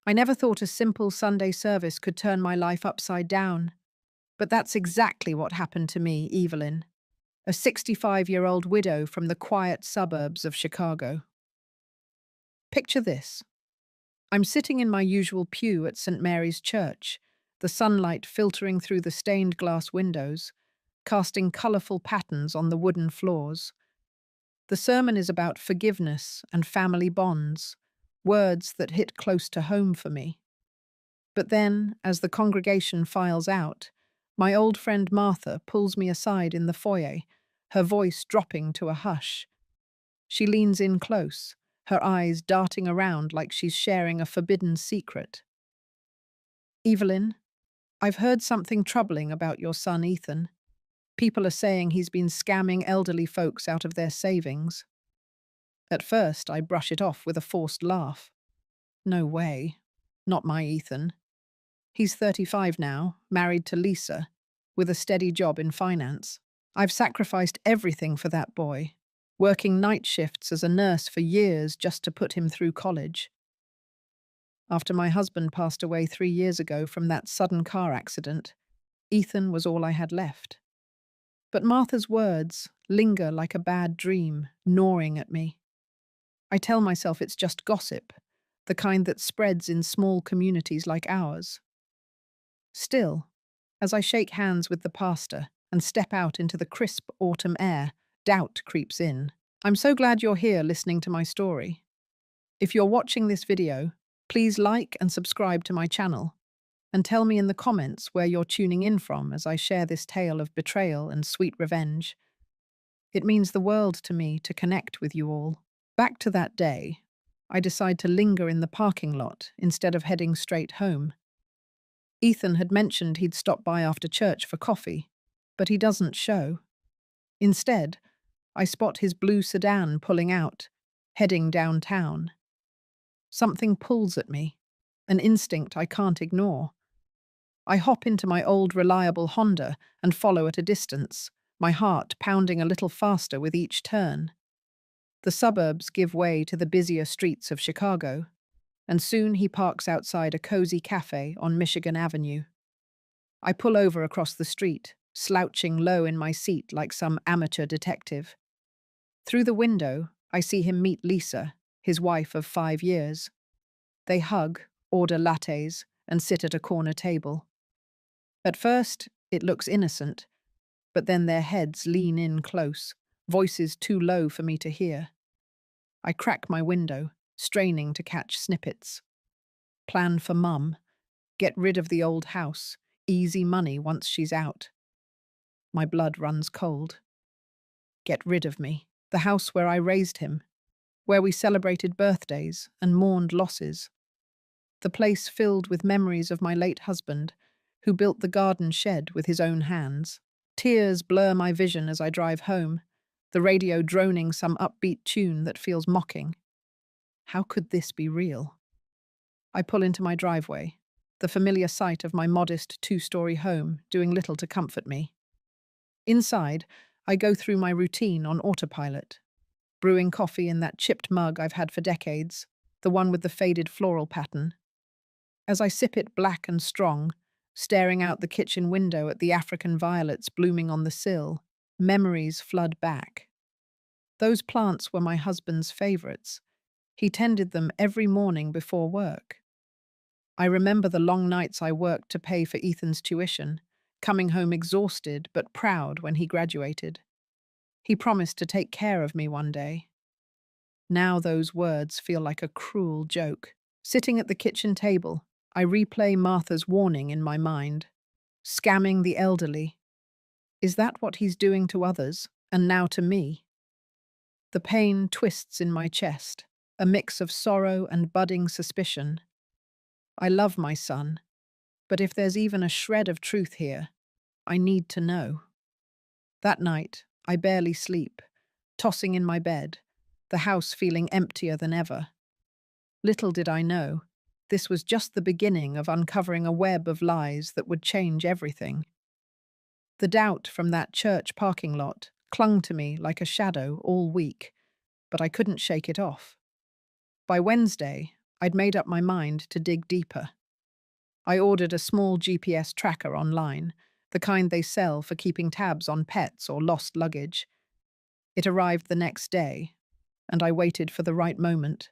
I never thought a simple Sunday service could turn my life upside down. But that's exactly what happened to me, Evelyn, a 65-year-old widow from the quiet suburbs of Chicago. Picture this. I'm sitting in my usual pew at St. Mary's Church, the sunlight filtering through the stained glass windows, casting colourful patterns on the wooden floors. The sermon is about forgiveness and family bonds, words that hit close to home for me. But then, as the congregation files out, my old friend Martha pulls me aside in the foyer, her voice dropping to a hush. She leans in close, her eyes darting around like she's sharing a forbidden secret. Evelyn, I've heard something troubling about your son Ethan. People are saying he's been scamming elderly folks out of their savings. At first, I brush it off with a forced laugh. No way. Not my Ethan. He's 35 now, married to Lisa, with a steady job in finance. I've sacrificed everything for that boy, working night shifts as a nurse for years just to put him through college. After my husband passed away 3 years ago from that sudden car accident, Ethan was all I had left. But Martha's words linger like a bad dream, gnawing at me. I tell myself it's just gossip, the kind that spreads in small communities like ours. Still, as I shake hands with the pastor and step out into the crisp autumn air, doubt creeps in. I'm so glad you're here listening to my story. If you're watching this video, please like and subscribe to my channel, and tell me in the comments where you're tuning in from as I share this tale of betrayal and sweet revenge. It means the world to me to connect with you all. Back to that day, I decide to linger in the parking lot instead of heading straight home. Ethan had mentioned he'd stop by after church for coffee, but he doesn't show. Instead, I spot his blue sedan pulling out, heading downtown. Something pulls at me, an instinct I can't ignore. I hop into my old reliable Honda and follow at a distance, my heart pounding a little faster with each turn. The suburbs give way to the busier streets of Chicago, and soon he parks outside a cozy cafe on Michigan Avenue. I pull over across the street, slouching low in my seat like some amateur detective. Through the window, I see him meet Lisa, his wife of 5 years. They hug, order lattes, and sit at a corner table. At first, it looks innocent, but then their heads lean in close, voices too low for me to hear. I crack my window, straining to catch snippets. Plan for Mum. Get rid of the old house. Easy money once she's out. My blood runs cold. Get rid of me. The house where I raised him, where we celebrated birthdays and mourned losses. The place filled with memories of my late husband, who built the garden shed with his own hands. Tears blur my vision as I drive home, the radio droning some upbeat tune that feels mocking. How could this be real? I pull into my driveway, the familiar sight of my modest 2-story home doing little to comfort me. Inside, I go through my routine on autopilot, brewing coffee in that chipped mug I've had for decades, the one with the faded floral pattern. As I sip it black and strong, staring out the kitchen window at the African violets blooming on the sill, memories flood back. Those plants were my husband's favorites. He tended them every morning before work. I remember the long nights I worked to pay for Ethan's tuition, coming home exhausted but proud when he graduated. He promised to take care of me one day. Now those words feel like a cruel joke. Sitting at the kitchen table, I replay Martha's warning in my mind. Scamming the elderly. Is that what he's doing to others, and now to me? The pain twists in my chest, a mix of sorrow and budding suspicion. I love my son, but if there's even a shred of truth here, I need to know. That night, I barely sleep, tossing in my bed, the house feeling emptier than ever. Little did I know, this was just the beginning of uncovering a web of lies that would change everything. The doubt from that church parking lot clung to me like a shadow all week, but I couldn't shake it off. By Wednesday, I'd made up my mind to dig deeper. I ordered a small GPS tracker online, the kind they sell for keeping tabs on pets or lost luggage. It arrived the next day, and I waited for the right moment.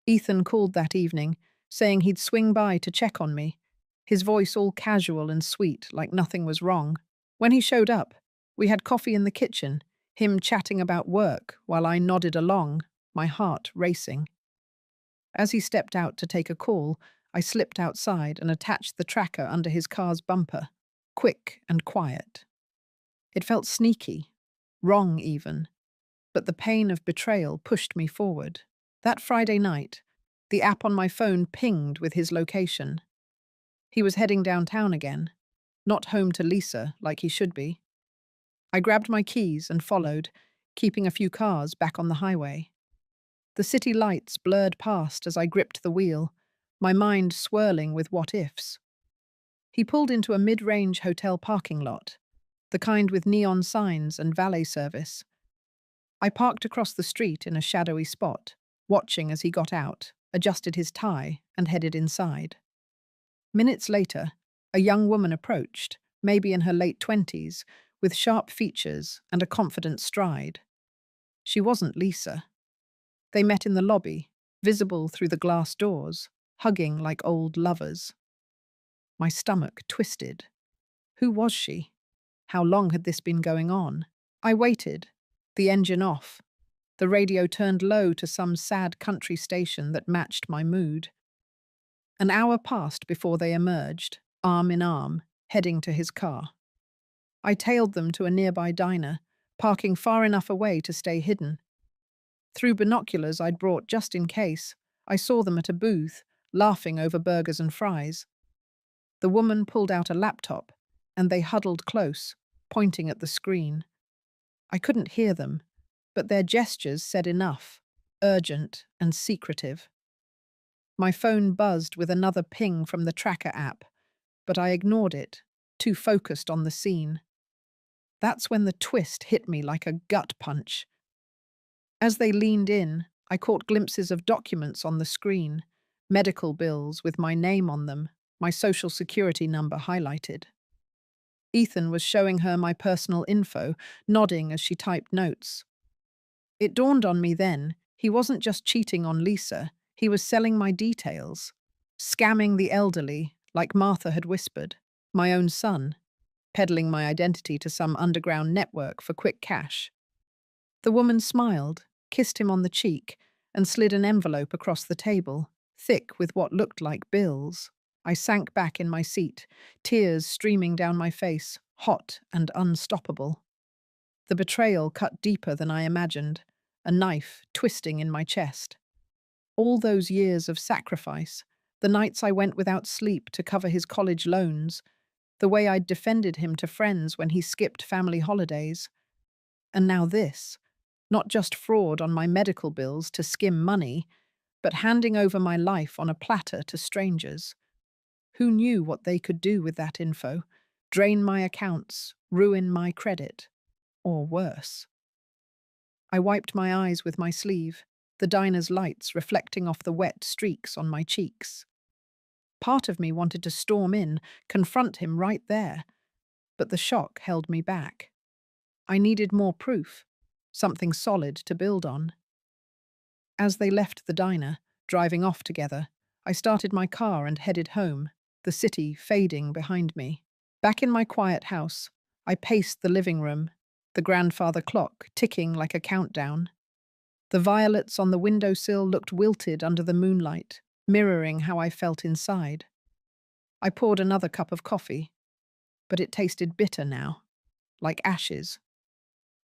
Ethan called that evening, saying he'd swing by to check on me, his voice all casual and sweet, like nothing was wrong. When he showed up, we had coffee in the kitchen, him chatting about work while I nodded along, my heart racing. As he stepped out to take a call, I slipped outside and attached the tracker under his car's bumper, quick and quiet. It felt sneaky, wrong even, but the pain of betrayal pushed me forward. That Friday night, the app on my phone pinged with his location. He was heading downtown again, not home to Lisa like he should be. I grabbed my keys and followed, keeping a few cars back on the highway. The city lights blurred past as I gripped the wheel, my mind swirling with what-ifs. He pulled into a mid-range hotel parking lot, the kind with neon signs and valet service. I parked across the street in a shadowy spot, watching as he got out, adjusted his tie, and headed inside. Minutes later, a young woman approached, maybe in her late 20s, with sharp features and a confident stride. She wasn't Lisa. They met in the lobby, visible through the glass doors, hugging like old lovers. My stomach twisted. Who was she? How long had this been going on? I waited, the engine off. The radio turned low to some sad country station that matched my mood. An hour passed before they emerged, arm in arm, heading to his car. I tailed them to a nearby diner, parking far enough away to stay hidden. Through binoculars I'd brought just in case, I saw them at a booth, laughing over burgers and fries. The woman pulled out a laptop, and they huddled close, pointing at the screen. I couldn't hear them, but their gestures said enough, urgent and secretive. My phone buzzed with another ping from the tracker app, but I ignored it, too focused on the scene. That's when the twist hit me like a gut punch. As they leaned in, I caught glimpses of documents on the screen, medical bills with my name on them, my social security number highlighted. Ethan was showing her my personal info, nodding as she typed notes. It dawned on me then, he wasn't just cheating on Lisa, he was selling my details, scamming the elderly, like Martha had whispered, my own son, peddling my identity to some underground network for quick cash. The woman smiled, kissed him on the cheek, and slid an envelope across the table, thick with what looked like bills. I sank back in my seat, tears streaming down my face, hot and unstoppable. The betrayal cut deeper than I imagined, a knife twisting in my chest. All those years of sacrifice, the nights I went without sleep to cover his college loans, the way I'd defended him to friends when he skipped family holidays. And now this, not just fraud on my medical bills to skim money, but handing over my life on a platter to strangers. Who knew what they could do with that info? Drain my accounts, ruin my credit, or worse. I wiped my eyes with my sleeve, the diner's lights reflecting off the wet streaks on my cheeks. Part of me wanted to storm in, confront him right there, but the shock held me back. I needed more proof, something solid to build on. As they left the diner, driving off together, I started my car and headed home, the city fading behind me. Back in my quiet house, I paced the living room, the grandfather clock ticking like a countdown. The violets on the windowsill looked wilted under the moonlight, mirroring how I felt inside. I poured another cup of coffee, but it tasted bitter now, like ashes.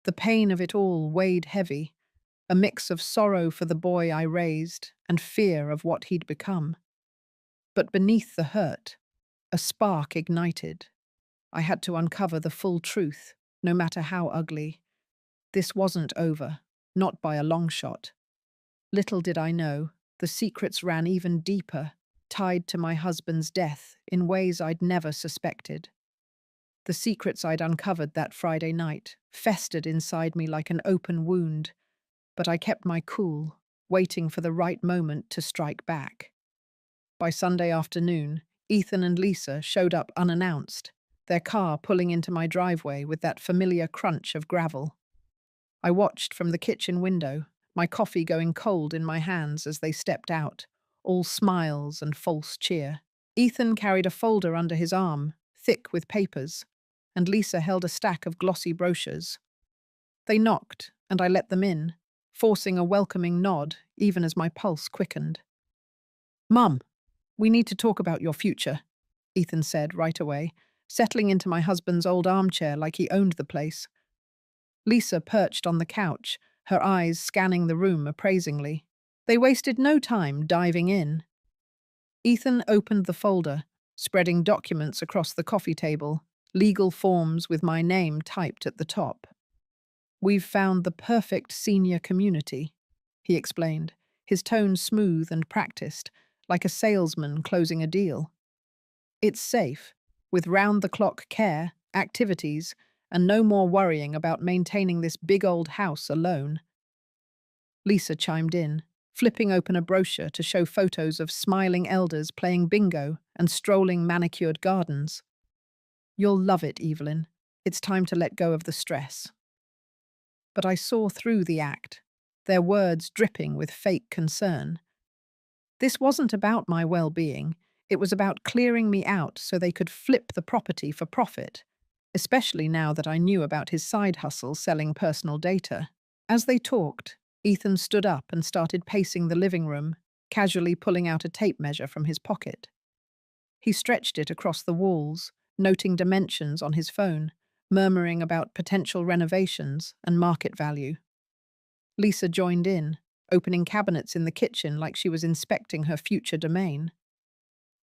The pain of it all weighed heavy, a mix of sorrow for the boy I raised and fear of what he'd become. But beneath the hurt, a spark ignited. I had to uncover the full truth, no matter how ugly. This wasn't over, not by a long shot. Little did I know, the secrets ran even deeper, tied to my husband's death in ways I'd never suspected. The secrets I'd uncovered that Friday night festered inside me like an open wound, but I kept my cool, waiting for the right moment to strike back. By Sunday afternoon, Ethan and Lisa showed up unannounced, their car pulling into my driveway with that familiar crunch of gravel. I watched from the kitchen window, my coffee going cold in my hands as they stepped out, all smiles and false cheer. Ethan carried a folder under his arm, thick with papers, and Lisa held a stack of glossy brochures. They knocked, and I let them in, forcing a welcoming nod even as my pulse quickened. "Mum, we need to talk about your future," Ethan said right away, settling into my husband's old armchair like he owned the place. Lisa perched on the couch, her eyes scanning the room appraisingly. They wasted no time diving in. Ethan opened the folder, spreading documents across the coffee table, legal forms with my name typed at the top. "We've found the perfect senior community," he explained, his tone smooth and practiced, like a salesman closing a deal. "It's safe, with round-the-clock care, activities, and no more worrying about maintaining this big old house alone." Lisa chimed in, flipping open a brochure to show photos of smiling elders playing bingo and strolling manicured gardens. "You'll love it, Evelyn. It's time to let go of the stress." But I saw through the act, their words dripping with fake concern. This wasn't about my well-being. It was about clearing me out so they could flip the property for profit, especially now that I knew about his side hustle selling personal data. As they talked, Ethan stood up and started pacing the living room, casually pulling out a tape measure from his pocket. He stretched it across the walls, noting dimensions on his phone, murmuring about potential renovations and market value. Lisa joined in, opening cabinets in the kitchen like she was inspecting her future domain.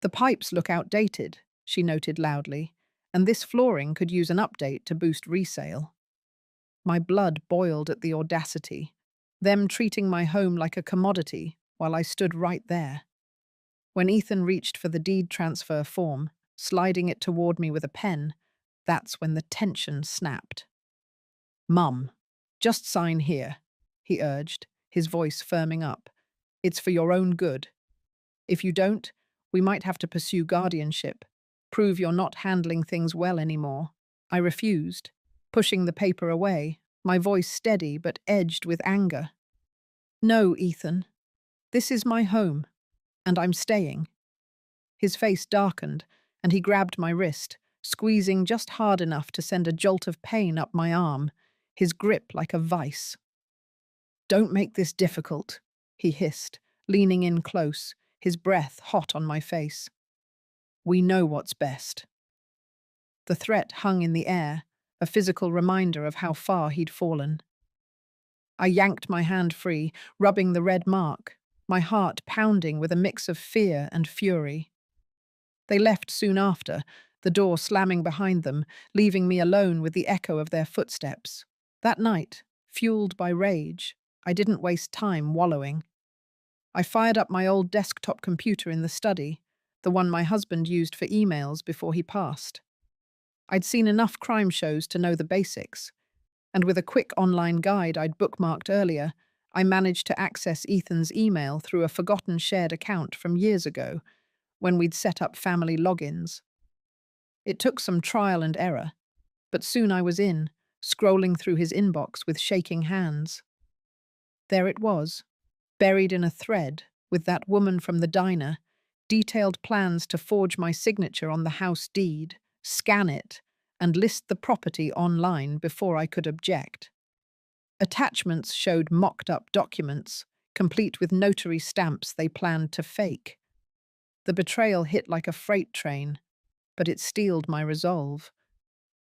"The pipes look outdated," she noted loudly, "and this flooring could use an update to boost resale." My blood boiled at the audacity, them treating my home like a commodity while I stood right there. When Ethan reached for the deed transfer form, sliding it toward me with a pen, that's when the tension snapped. "Mum, just sign here," he urged, his voice firming up. "It's for your own good. If you don't, we might have to pursue guardianship, prove you're not handling things well anymore." I refused, pushing the paper away, my voice steady but edged with anger. "No, Ethan. This is my home, and I'm staying." His face darkened, and he grabbed my wrist, squeezing just hard enough to send a jolt of pain up my arm, his grip like a vice. "Don't make this difficult," he hissed, leaning in close, his breath hot on my face. "We know what's best." The threat hung in the air, a physical reminder of how far he'd fallen. I yanked my hand free, rubbing the red mark, my heart pounding with a mix of fear and fury. They left soon after, the door slamming behind them, leaving me alone with the echo of their footsteps. That night, fueled by rage, I didn't waste time wallowing. I fired up my old desktop computer in the study, the one my husband used for emails before he passed. I'd seen enough crime shows to know the basics, and with a quick online guide I'd bookmarked earlier, I managed to access Ethan's email through a forgotten shared account from years ago, when we'd set up family logins. It took some trial and error, but soon I was in, scrolling through his inbox with shaking hands. There it was, buried in a thread, with that woman from the diner, detailed plans to forge my signature on the house deed, scan it, and list the property online before I could object. Attachments showed mocked-up documents, complete with notary stamps they planned to fake. The betrayal hit like a freight train, but it steeled my resolve.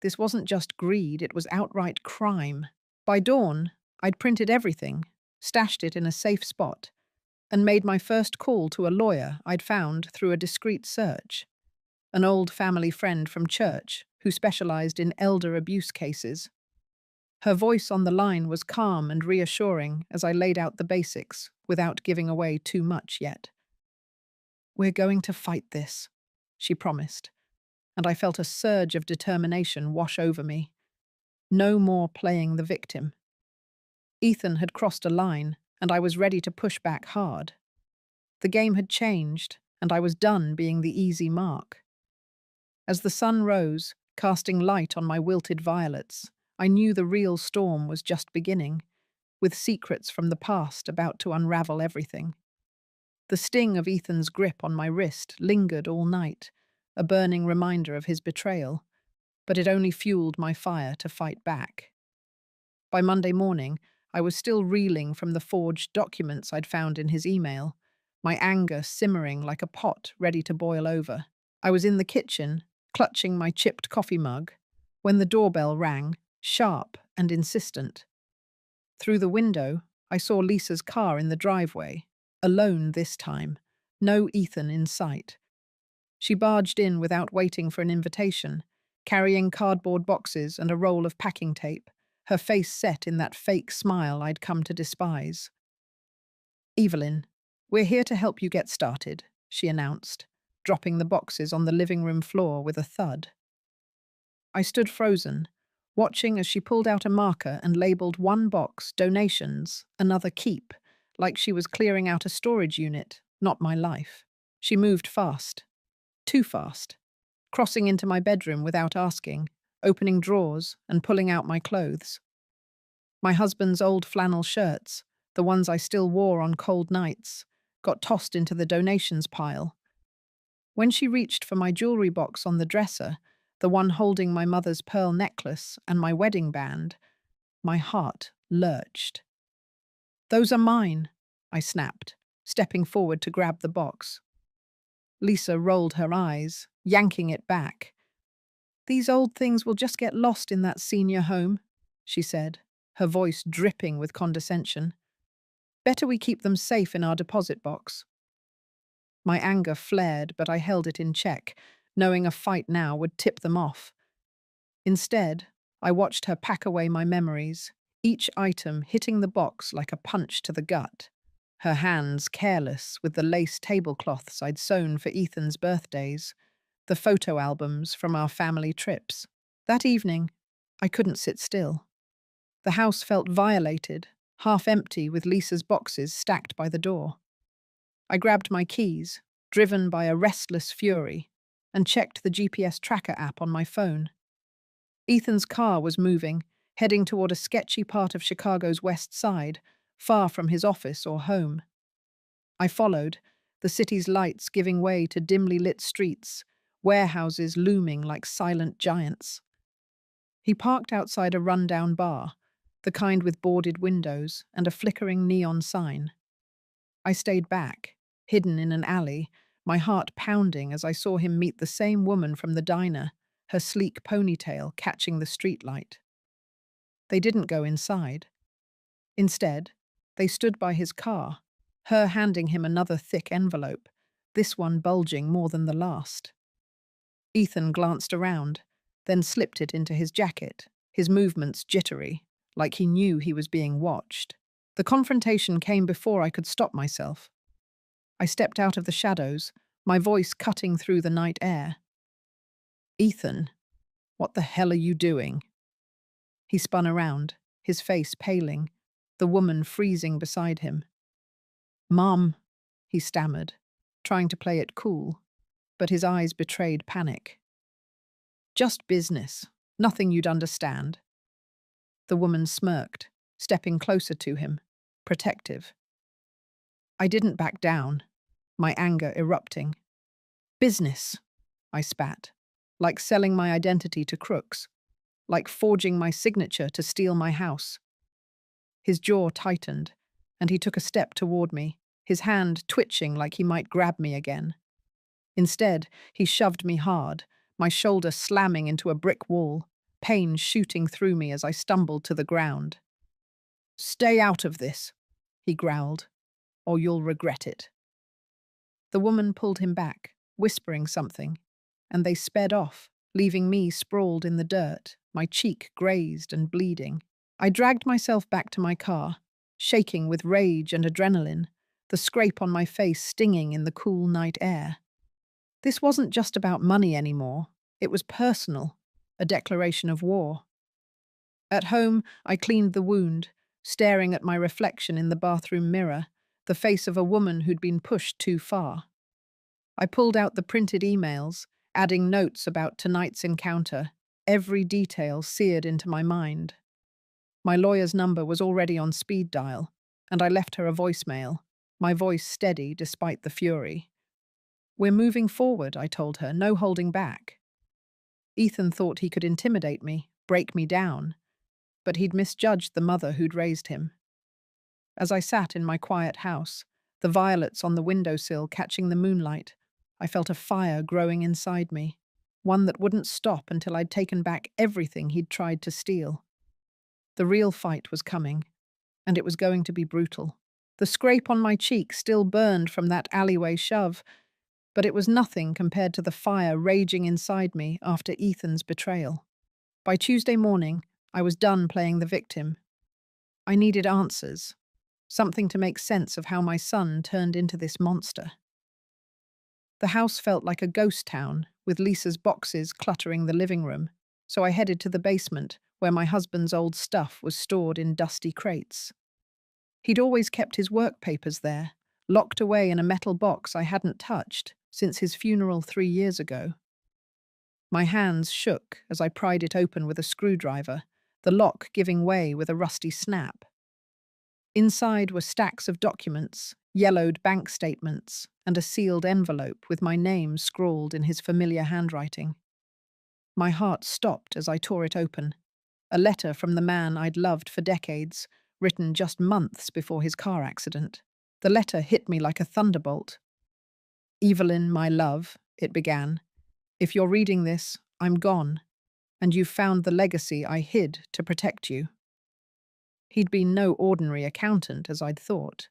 This wasn't just greed, it was outright crime. By dawn, I'd printed everything, stashed it in a safe spot, and made my first call to a lawyer I'd found through a discreet search. An old family friend from church who specialized in elder abuse cases. Her voice on the line was calm and reassuring as I laid out the basics, without giving away too much yet. "We're going to fight this," she promised, and I felt a surge of determination wash over me. No more playing the victim. Ethan had crossed a line, and I was ready to push back hard. The game had changed, and I was done being the easy mark. As the sun rose, casting light on my wilted violets, I knew the real storm was just beginning, with secrets from the past about to unravel everything. The sting of Ethan's grip on my wrist lingered all night, a burning reminder of his betrayal, but it only fueled my fire to fight back. By Monday morning, I was still reeling from the forged documents I'd found in his email, my anger simmering like a pot ready to boil over. I was in the kitchen, clutching my chipped coffee mug, when the doorbell rang, sharp and insistent. Through the window, I saw Lisa's car in the driveway, alone this time, no Ethan in sight. She barged in without waiting for an invitation, carrying cardboard boxes and a roll of packing tape, her face set in that fake smile I'd come to despise. "Evelyn, we're here to help you get started," she announced, dropping the boxes on the living room floor with a thud. I stood frozen, watching as she pulled out a marker and labeled one box "Donations," another "Keep," like she was clearing out a storage unit, not my life. She moved fast. Too fast. Crossing into my bedroom without asking, opening drawers and pulling out my clothes. My husband's old flannel shirts, the ones I still wore on cold nights, got tossed into the donations pile. When she reached for my jewelry box on the dresser, the one holding my mother's pearl necklace and my wedding band, my heart lurched. "Those are mine," I snapped, stepping forward to grab the box. Lisa rolled her eyes, yanking it back. "These old things will just get lost in that senior home," she said, her voice dripping with condescension. "Better we keep them safe in our deposit box." My anger flared, but I held it in check, knowing a fight now would tip them off. Instead, I watched her pack away my memories, each item hitting the box like a punch to the gut. Her hands careless with the lace tablecloths I'd sewn for Ethan's birthdays, the photo albums from our family trips. That evening, I couldn't sit still. The house felt violated, half empty with Lisa's boxes stacked by the door. I grabbed my keys, driven by a restless fury, and checked the GPS tracker app on my phone. Ethan's car was moving, heading toward a sketchy part of Chicago's west side, far from his office or home. I followed, the city's lights giving way to dimly lit streets, warehouses looming like silent giants. He parked outside a rundown bar, the kind with boarded windows and a flickering neon sign. I stayed back, hidden in an alley, my heart pounding as I saw him meet the same woman from the diner, her sleek ponytail catching the streetlight. They didn't go inside. Instead, they stood by his car, her handing him another thick envelope, this one bulging more than the last. Ethan glanced around, then slipped it into his jacket, his movements jittery, like he knew he was being watched. The confrontation came before I could stop myself. I stepped out of the shadows, my voice cutting through the night air. "Ethan, what the hell are you doing?" He spun around, his face paling, the woman freezing beside him. "Mom," he stammered, trying to play it cool, but his eyes betrayed panic. "Just business, nothing you'd understand." The woman smirked, stepping closer to him, protective. I didn't back down, my anger erupting. "Business," I spat, like selling my identity to crooks, like forging my signature to steal my house. His jaw tightened, and he took a step toward me, his hand twitching like he might grab me again. Instead, he shoved me hard, my shoulder slamming into a brick wall, pain shooting through me as I stumbled to the ground. "Stay out of this," he growled, "or you'll regret it." The woman pulled him back, whispering something, and they sped off, leaving me sprawled in the dirt, my cheek grazed and bleeding. I dragged myself back to my car, shaking with rage and adrenaline, the scrape on my face stinging in the cool night air. This wasn't just about money anymore. It was personal, a declaration of war. At home, I cleaned the wound, staring at my reflection in the bathroom mirror, the face of a woman who'd been pushed too far. I pulled out the printed emails, adding notes about tonight's encounter, every detail seared into my mind. My lawyer's number was already on speed dial, and I left her a voicemail, my voice steady despite the fury. "We're moving forward," I told her, "no holding back." Ethan thought he could intimidate me, break me down, but he'd misjudged the mother who'd raised him. As I sat in my quiet house, the violets on the windowsill catching the moonlight, I felt a fire growing inside me, one that wouldn't stop until I'd taken back everything he'd tried to steal. The real fight was coming, and it was going to be brutal. The scrape on my cheek still burned from that alleyway shove, but it was nothing compared to the fire raging inside me after Ethan's betrayal. By Tuesday morning, I was done playing the victim. I needed answers, something to make sense of how my son turned into this monster. The house felt like a ghost town, with Lisa's boxes cluttering the living room, so I headed to the basement, where my husband's old stuff was stored in dusty crates. He'd always kept his work papers there, locked away in a metal box I hadn't touched since his funeral 3 years ago. My hands shook as I pried it open with a screwdriver, the lock giving way with a rusty snap. Inside were stacks of documents, yellowed bank statements, and a sealed envelope with my name scrawled in his familiar handwriting. My heart stopped as I tore it open. A letter from the man I'd loved for decades, written just months before his car accident. The letter hit me like a thunderbolt. "Evelyn, my love," it began. "If you're reading this, I'm gone, and you've found the legacy I hid to protect you." He'd been no ordinary accountant, as I'd thought.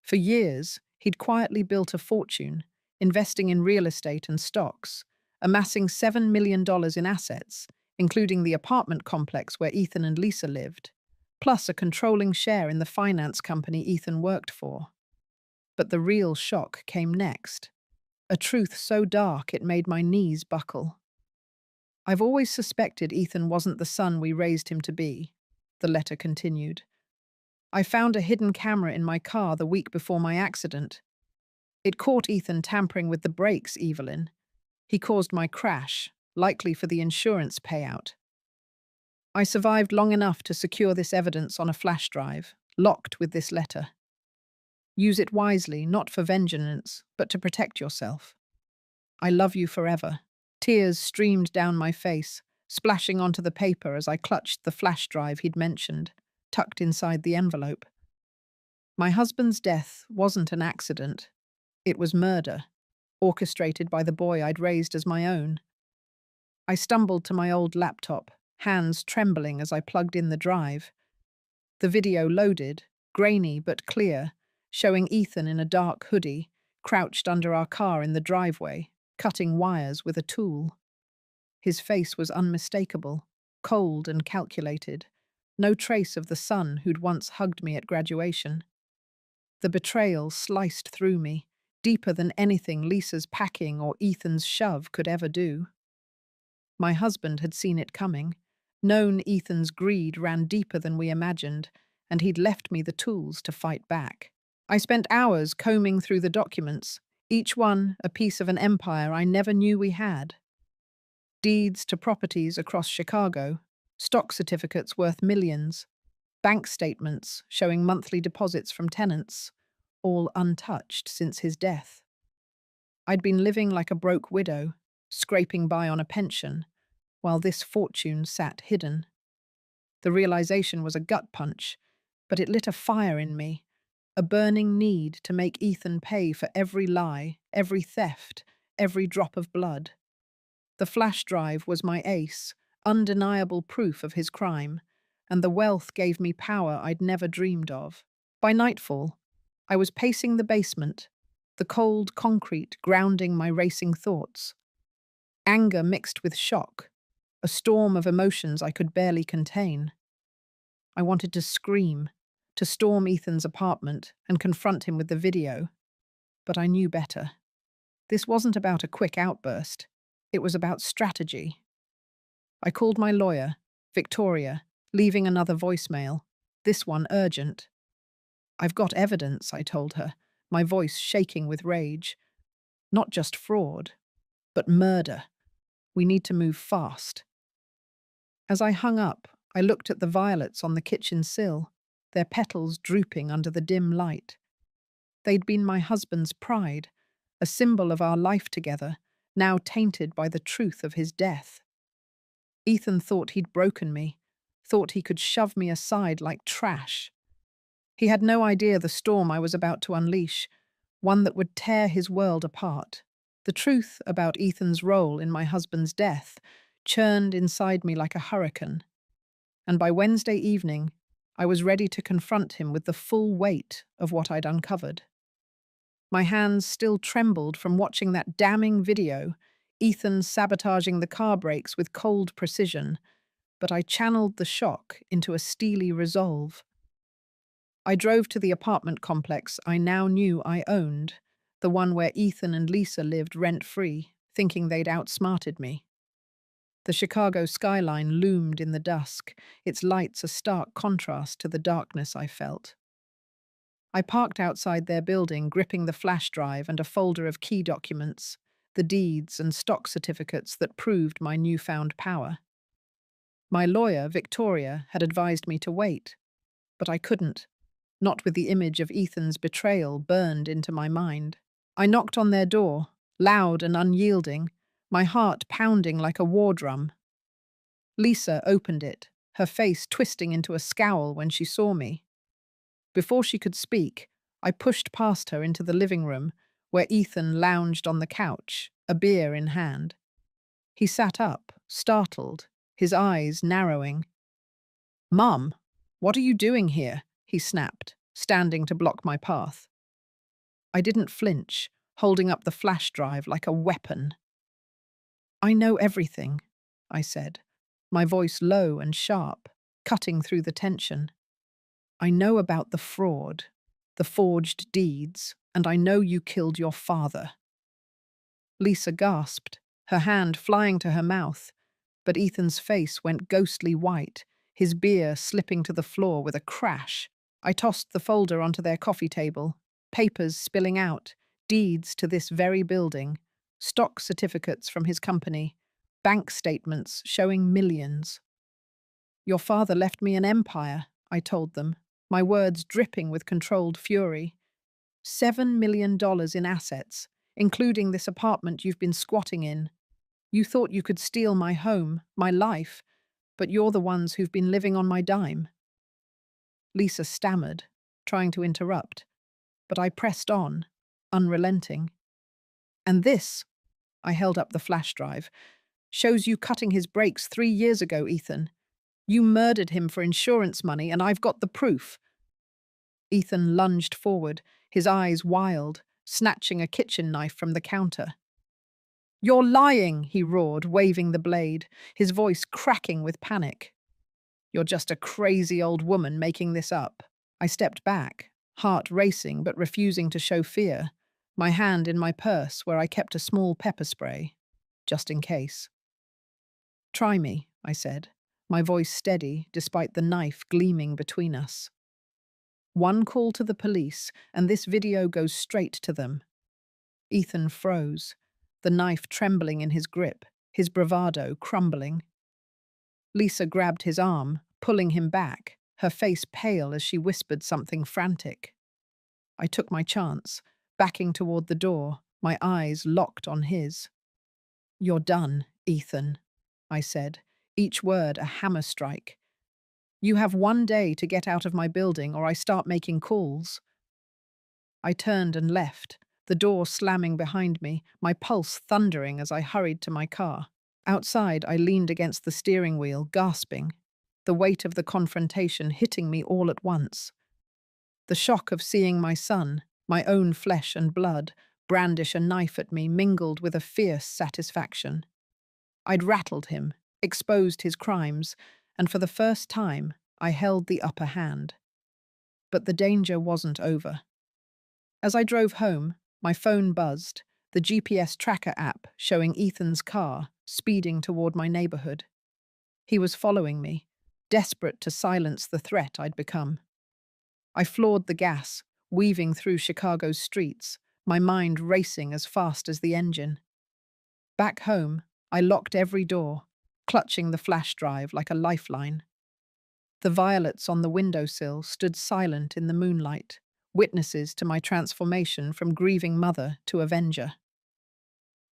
For years, he'd quietly built a fortune, investing in real estate and stocks, amassing $7 million in assets, including the apartment complex where Ethan and Lisa lived, plus a controlling share in the finance company Ethan worked for. But the real shock came next. A truth so dark it made my knees buckle. "I've always suspected Ethan wasn't the son we raised him to be," the letter continued. "I found a hidden camera in my car the week before my accident. It caught Ethan tampering with the brakes, Evelyn. He caused my crash, likely for the insurance payout. I survived long enough to secure this evidence on a flash drive, locked with this letter. Use it wisely, not for vengeance, but to protect yourself. I love you forever." Tears streamed down my face, splashing onto the paper as I clutched the flash drive he'd mentioned, tucked inside the envelope. My husband's death wasn't an accident. It was murder, orchestrated by the boy I'd raised as my own. I stumbled to my old laptop, hands trembling as I plugged in the drive. The video loaded, grainy but clear, showing Ethan in a dark hoodie, crouched under our car in the driveway, cutting wires with a tool. His face was unmistakable, cold and calculated, no trace of the son who'd once hugged me at graduation. The betrayal sliced through me, deeper than anything Lisa's packing or Ethan's shove could ever do. My husband had seen it coming, known Ethan's greed ran deeper than we imagined, and he'd left me the tools to fight back. I spent hours combing through the documents, each one a piece of an empire I never knew we had. Deeds to properties across Chicago, stock certificates worth millions, bank statements showing monthly deposits from tenants, all untouched since his death. I'd been living like a broke widow, scraping by on a pension, while this fortune sat hidden. The realization was a gut punch, but it lit a fire in me, a burning need to make Ethan pay for every lie, every theft, every drop of blood. The flash drive was my ace, undeniable proof of his crime, and the wealth gave me power I'd never dreamed of. By nightfall, I was pacing the basement, the cold concrete grounding my racing thoughts. Anger mixed with shock, a storm of emotions I could barely contain. I wanted to scream, to storm Ethan's apartment and confront him with the video, but I knew better. This wasn't about a quick outburst. It was about strategy. I called my lawyer, Victoria, leaving another voicemail. This one urgent. I've got evidence, I told her, my voice shaking with rage. Not just fraud, but murder. We need to move fast. As I hung up, I looked at the violets on the kitchen sill, their petals drooping under the dim light. They'd been my husband's pride, a symbol of our life together, now tainted by the truth of his death. Ethan thought he'd broken me, thought he could shove me aside like trash. He had no idea the storm I was about to unleash, one that would tear his world apart. The truth about Ethan's role in my husband's death churned inside me like a hurricane, and by Wednesday evening, I was ready to confront him with the full weight of what I'd uncovered. My hands still trembled from watching that damning video, Ethan sabotaging the car brakes with cold precision, but I channeled the shock into a steely resolve. I drove to the apartment complex I now knew I owned, the one where Ethan and Lisa lived rent-free, thinking they'd outsmarted me. The Chicago skyline loomed in the dusk, its lights a stark contrast to the darkness I felt. I parked outside their building, gripping the flash drive and a folder of key documents, the deeds and stock certificates that proved my newfound power. My lawyer, Victoria, had advised me to wait, but I couldn't, not with the image of Ethan's betrayal burned into my mind. I knocked on their door, loud and unyielding, my heart pounding like a war drum. Lisa opened it, her face twisting into a scowl when she saw me. Before she could speak, I pushed past her into the living room, where Ethan lounged on the couch, a beer in hand. He sat up, startled, his eyes narrowing. "Mum, what are you doing here?" he snapped, standing to block my path. I didn't flinch, holding up the flash drive like a weapon. "I know everything," I said, my voice low and sharp, cutting through the tension. "I know about the fraud, the forged deeds, and I know you killed your father." Lisa gasped, her hand flying to her mouth, but Ethan's face went ghostly white, his beer slipping to the floor with a crash. I tossed the folder onto their coffee table, papers spilling out, deeds to this very building, stock certificates from his company, bank statements showing millions. "Your father left me an empire," I told them, my words dripping with controlled fury. $7 million in assets, including this apartment you've been squatting in. You thought you could steal my home, my life, but you're the ones who've been living on my dime. Lisa stammered, trying to interrupt, but I pressed on, unrelenting. "And this," I held up the flash drive, "shows you cutting his brakes 3 years ago, Ethan. You murdered him for insurance money, and I've got the proof." Ethan lunged forward, his eyes wild, snatching a kitchen knife from the counter. "You're lying," he roared, waving the blade, his voice cracking with panic. "You're just a crazy old woman making this up." I stepped back, heart racing but refusing to show fear, my hand in my purse where I kept a small pepper spray, just in case. "Try me," I said, my voice steady despite the knife gleaming between us. "One call to the police, and this video goes straight to them." Ethan froze, the knife trembling in his grip, his bravado crumbling. Lisa grabbed his arm, pulling him back, her face pale as she whispered something frantic. I took my chance, backing toward the door, my eyes locked on his. "You're done, Ethan," I said, each word a hammer strike. "You have 1 day to get out of my building or I start making calls." I turned and left, the door slamming behind me, my pulse thundering as I hurried to my car. Outside, I leaned against the steering wheel, gasping, the weight of the confrontation hitting me all at once. The shock of seeing my son, my own flesh and blood, brandish a knife at me mingled with a fierce satisfaction. I'd rattled him, exposed his crimes, and for the first time, I held the upper hand. But the danger wasn't over. As I drove home, my phone buzzed, the GPS tracker app showing Ethan's car speeding toward my neighborhood. He was following me, desperate to silence the threat I'd become. I floored the gas, weaving through Chicago's streets, my mind racing as fast as the engine. Back home, I locked every door, clutching the flash drive like a lifeline. The violets on the windowsill stood silent in the moonlight, witnesses to my transformation from grieving mother to avenger.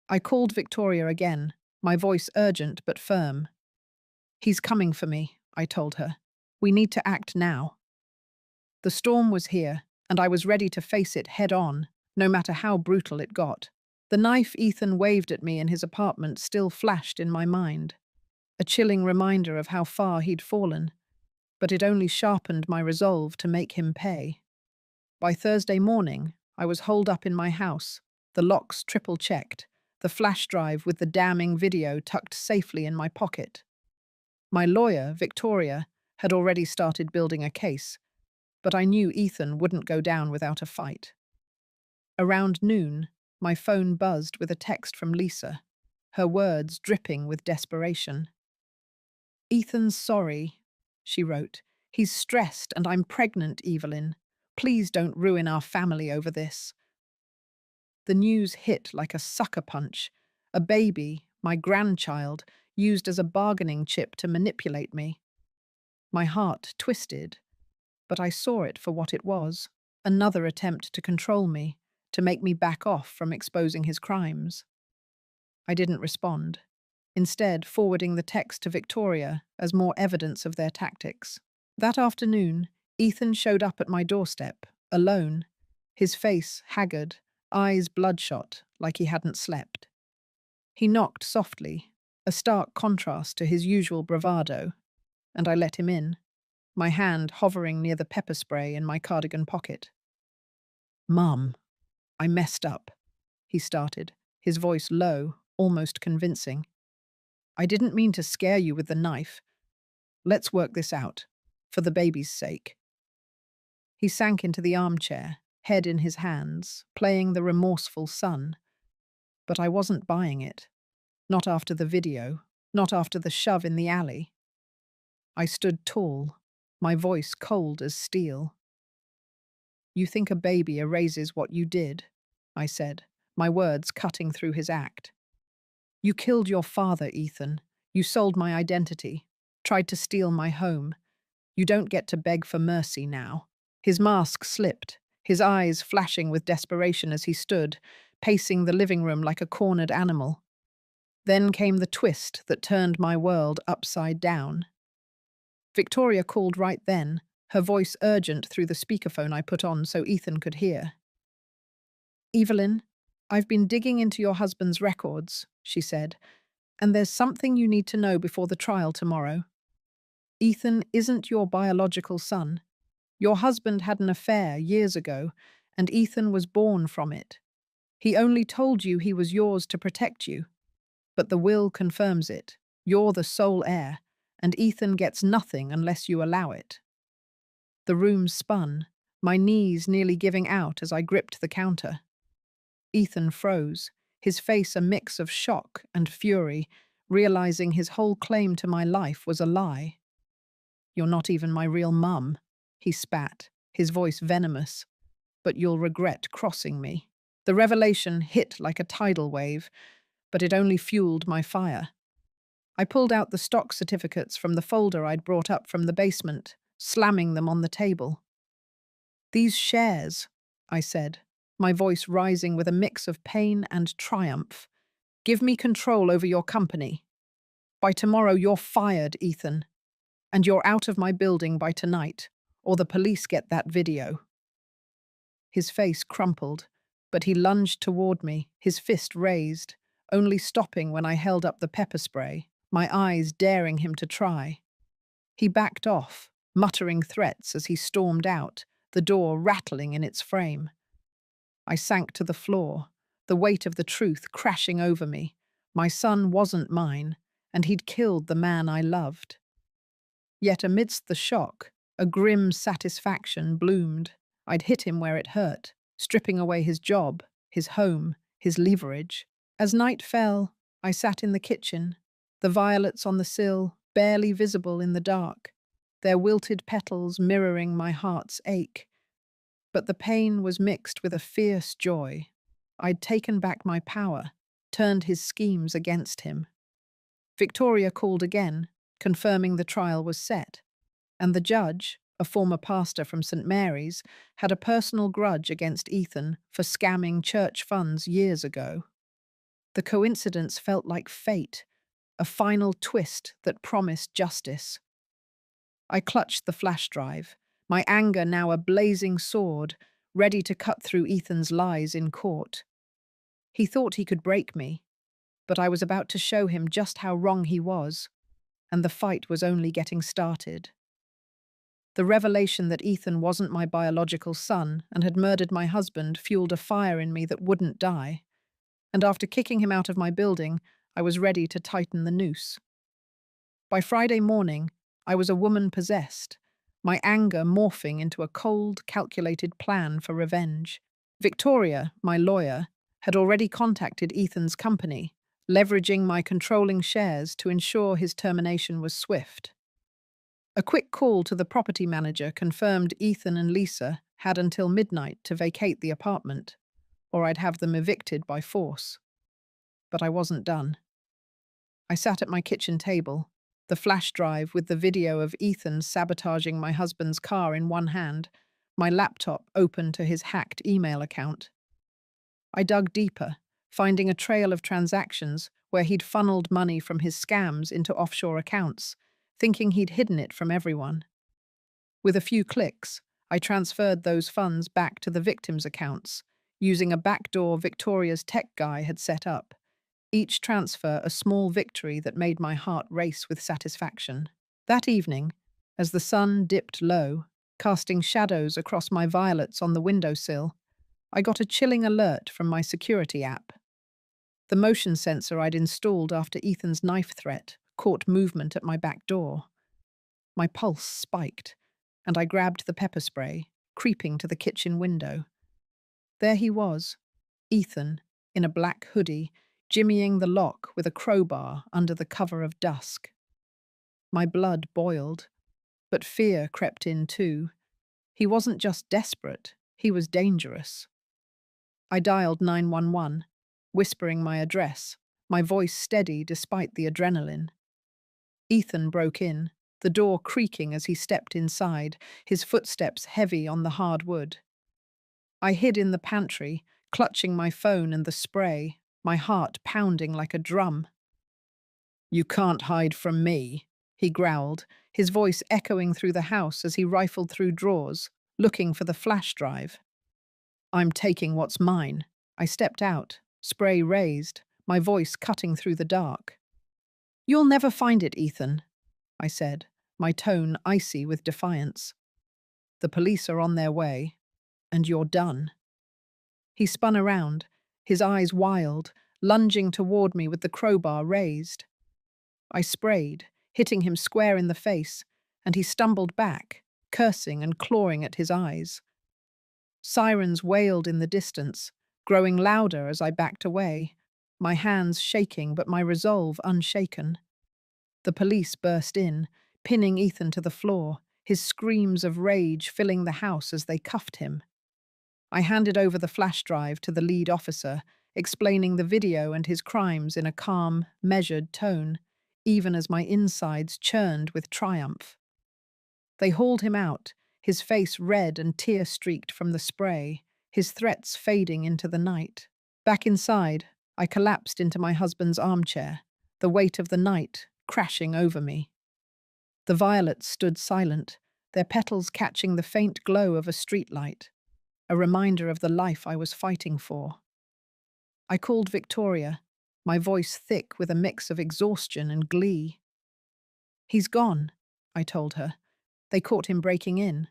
I called Victoria again, my voice urgent but firm. "He's coming for me," I told her. "We need to act now." The storm was here, and I was ready to face it head on, no matter how brutal it got. The knife Ethan waved at me in his apartment still flashed in my mind, a chilling reminder of how far he'd fallen, but it only sharpened my resolve to make him pay. By Thursday morning, I was holed up in my house, the locks triple-checked, the flash drive with the damning video tucked safely in my pocket. My lawyer, Victoria, had already started building a case, but I knew Ethan wouldn't go down without a fight. Around noon, my phone buzzed with a text from Lisa, her words dripping with desperation. "Ethan's sorry," she wrote. "He's stressed and I'm pregnant, Evelyn. Please don't ruin our family over this." The news hit like a sucker punch. A baby, my grandchild, used as a bargaining chip to manipulate me. My heart twisted, but I saw it for what it was, another attempt to control me, to make me back off from exposing his crimes. I didn't respond, instead forwarding the text to Victoria as more evidence of their tactics. That afternoon, Ethan showed up at my doorstep, alone, his face haggard, eyes bloodshot, like he hadn't slept. He knocked softly, a stark contrast to his usual bravado, and I let him in, my hand hovering near the pepper spray in my cardigan pocket. "Mum, I messed up," he started, his voice low, almost convincing. "I didn't mean to scare you with the knife. Let's work this out, for the baby's sake." He sank into the armchair, head in his hands, playing the remorseful son. But I wasn't buying it. Not after the video, not after the shove in the alley. I stood tall, my voice cold as steel. "You think a baby erases what you did?" I said, my words cutting through his act. "You killed your father, Ethan. You sold my identity, tried to steal my home. You don't get to beg for mercy now." His mask slipped, his eyes flashing with desperation as he stood, pacing the living room like a cornered animal. Then came the twist that turned my world upside down. Victoria called right then, her voice urgent through the speakerphone I put on so Ethan could hear. "Evelyn, I've been digging into your husband's records," she said, "and there's something you need to know before the trial tomorrow. Ethan isn't your biological son. Your husband had an affair years ago, and Ethan was born from it. He only told you he was yours to protect you. But the will confirms it. You're the sole heir, and Ethan gets nothing unless you allow it." The room spun, my knees nearly giving out as I gripped the counter. Ethan froze, his face a mix of shock and fury, realizing his whole claim to my life was a lie. "You're not even my real mum," he spat, his voice venomous. "But you'll regret crossing me." The revelation hit like a tidal wave, but it only fueled my fire. I pulled out the stock certificates from the folder I'd brought up from the basement, slamming them on the table. "These shares," I said, my voice rising with a mix of pain and triumph, "give me control over your company. By tomorrow you're fired, Ethan. And you're out of my building by tonight, or the police get that video." His face crumpled, but he lunged toward me, his fist raised, only stopping when I held up the pepper spray, my eyes daring him to try. He backed off, muttering threats as he stormed out, the door rattling in its frame. I sank to the floor, the weight of the truth crashing over me. My son wasn't mine, and he'd killed the man I loved. Yet amidst the shock, a grim satisfaction bloomed. I'd hit him where it hurt, stripping away his job, his home, his leverage. As night fell, I sat in the kitchen, the violets on the sill barely visible in the dark, their wilted petals mirroring my heart's ache. But the pain was mixed with a fierce joy. I'd taken back my power, turned his schemes against him. Victoria called again, confirming the trial was set, and the judge, a former pastor from St. Mary's, had a personal grudge against Ethan for scamming church funds years ago. The coincidence felt like fate, a final twist that promised justice. I clutched the flash drive, my anger now a blazing sword, ready to cut through Ethan's lies in court. He thought he could break me, but I was about to show him just how wrong he was, and the fight was only getting started. The revelation that Ethan wasn't my biological son and had murdered my husband fueled a fire in me that wouldn't die, and after kicking him out of my building, I was ready to tighten the noose. By Friday morning, I was a woman possessed, my anger morphing into a cold, calculated plan for revenge. Victoria, my lawyer, had already contacted Ethan's company, leveraging my controlling shares to ensure his termination was swift. A quick call to the property manager confirmed Ethan and Lisa had until midnight to vacate the apartment, or I'd have them evicted by force. But I wasn't done. I sat at my kitchen table, the flash drive with the video of Ethan sabotaging my husband's car in one hand, my laptop open to his hacked email account. I dug deeper, finding a trail of transactions where he'd funneled money from his scams into offshore accounts, thinking he'd hidden it from everyone. With a few clicks, I transferred those funds back to the victims' accounts, using a backdoor Victoria's tech guy had set up. Each transfer a small victory that made my heart race with satisfaction. That evening, as the sun dipped low, casting shadows across my violets on the windowsill, I got a chilling alert from my security app. The motion sensor I'd installed after Ethan's knife threat caught movement at my back door. My pulse spiked, and I grabbed the pepper spray, creeping to the kitchen window. There he was, Ethan, in a black hoodie, jimmying the lock with a crowbar under the cover of dusk. My blood boiled, but fear crept in too. He wasn't just desperate, he was dangerous. I dialed 911, whispering my address, my voice steady despite the adrenaline. Ethan broke in, the door creaking as he stepped inside, his footsteps heavy on the hard wood. I hid in the pantry, clutching my phone and the spray, my heart pounding like a drum. "You can't hide from me," he growled, his voice echoing through the house as he rifled through drawers, looking for the flash drive. "I'm taking what's mine." I stepped out, spray raised, my voice cutting through the dark. "You'll never find it, Ethan," I said, my tone icy with defiance. "The police are on their way, and you're done." He spun around, his eyes wild, lunging toward me with the crowbar raised. I sprayed, hitting him square in the face, and he stumbled back, cursing and clawing at his eyes. Sirens wailed in the distance, growing louder as I backed away, my hands shaking but my resolve unshaken. The police burst in, pinning Ethan to the floor, his screams of rage filling the house as they cuffed him. I handed over the flash drive to the lead officer, explaining the video and his crimes in a calm, measured tone, even as my insides churned with triumph. They hauled him out, his face red and tear-streaked from the spray, his threats fading into the night. Back inside, I collapsed into my husband's armchair, the weight of the night crashing over me. The violets stood silent, their petals catching the faint glow of a streetlight, a reminder of the life I was fighting for. I called Victoria, my voice thick with a mix of exhaustion and glee. "He's gone," I told her. "They caught him breaking in."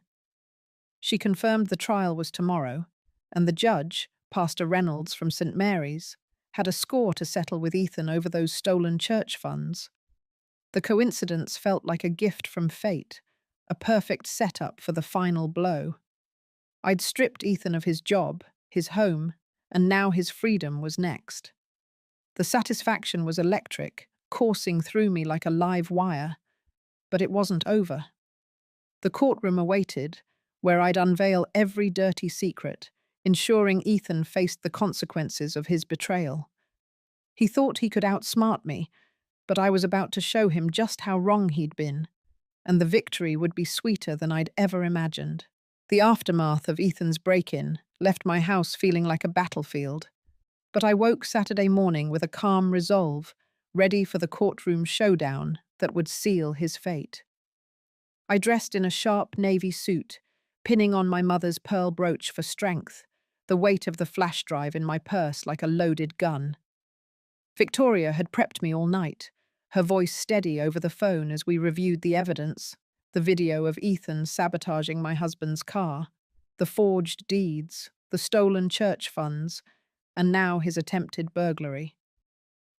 She confirmed the trial was tomorrow, and the judge, Pastor Reynolds from St. Mary's, had a score to settle with Ethan over those stolen church funds. The coincidence felt like a gift from fate, a perfect setup for the final blow. I'd stripped Ethan of his job, his home, and now his freedom was next. The satisfaction was electric, coursing through me like a live wire. But it wasn't over. The courtroom awaited, where I'd unveil every dirty secret, ensuring Ethan faced the consequences of his betrayal. He thought he could outsmart me, but I was about to show him just how wrong he'd been, and the victory would be sweeter than I'd ever imagined. The aftermath of Ethan's break-in left my house feeling like a battlefield, but I woke Saturday morning with a calm resolve, ready for the courtroom showdown that would seal his fate. I dressed in a sharp navy suit, pinning on my mother's pearl brooch for strength, the weight of the flash drive in my purse like a loaded gun. Victoria had prepped me all night, her voice steady over the phone as we reviewed the evidence, the video of Ethan sabotaging my husband's car, the forged deeds, the stolen church funds, and now his attempted burglary.